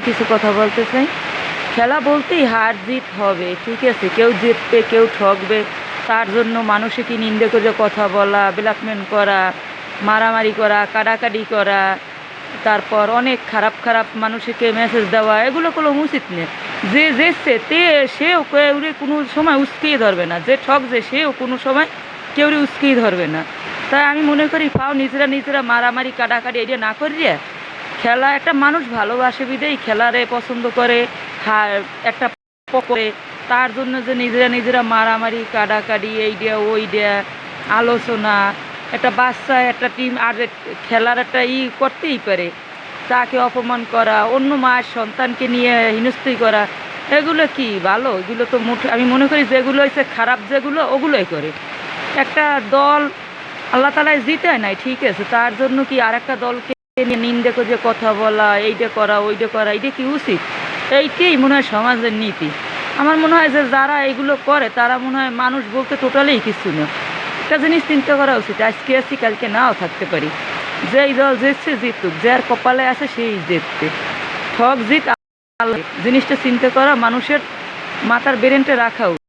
কিছু কথা বলতে চাই। খেলা বলতেই হার জিত হবে, ঠিক আছে, কেউ জিতবে কেউ ঠকবে, তার জন্য মানুষকে নিন্দে করে কথা বলা, ব্ল্যাকমেল করা, মারামারি করা, কাটাকাটি করা, তারপর অনেক খারাপ খারাপ মানুষকে মেসেজ দেওয়া, এগুলো কোনো উচিত নেই। যে যেচ্ছে সেও কেউরে কোনো সময় উস্কিয়ে ধরবে না, যে ঠকছে সেও কোনো সময় কেউরে উস্কিয়ে ধরবে না। তাই আমি মনে করি পাও নিজেরা মারামারি কাটাকাটি এটা না করিয়ে খেলা, একটা মানুষ ভালোবাসে বিদেই খেলারে পছন্দ করে, একটা করে, তার জন্য যে নিজেরা মারামারি কাটাকাটি এই দেয়া ওই দেয়া আলোচনা, একটা বাচ্চা একটা টিম আর খেলার একটা করতেই পারে, তাকে অপমান করা, অন্য মায়ের সন্তানকে নিয়ে হিনস্তি করা, এগুলো কি ভালো? এগুলো তো আমি মনে করি যেগুলো হচ্ছে খারাপ, যেগুলো ওগুলোই করে। একটা দল আল্লাহ তালায় জিতায় নাই, ঠিক আছে, তার জন্য কি আর একটা দলকে নিয়ে নিন্দে করে কথা বলা, এইটা করা ওইটা করা, এইটা কি উচিত? এইটাই মনে হয় সমাজের নীতি। আমার মনে হয় যে যারা এইগুলো করে তারা মনে হয় মানুষ বলতে টোটালি কিছু না। একটা জিনিস চিন্তা করা উচিত, আজকে আছি কালকে নাও থাকতে পারি, যেই দল জিতছে জিতুক, যার কপালে আছে সেই জিতবে, ঠক জিত আল্লাহ। জিনিসটা চিন্তা করা মানুষের মাথার ব্রেনটা রাখা উচিত।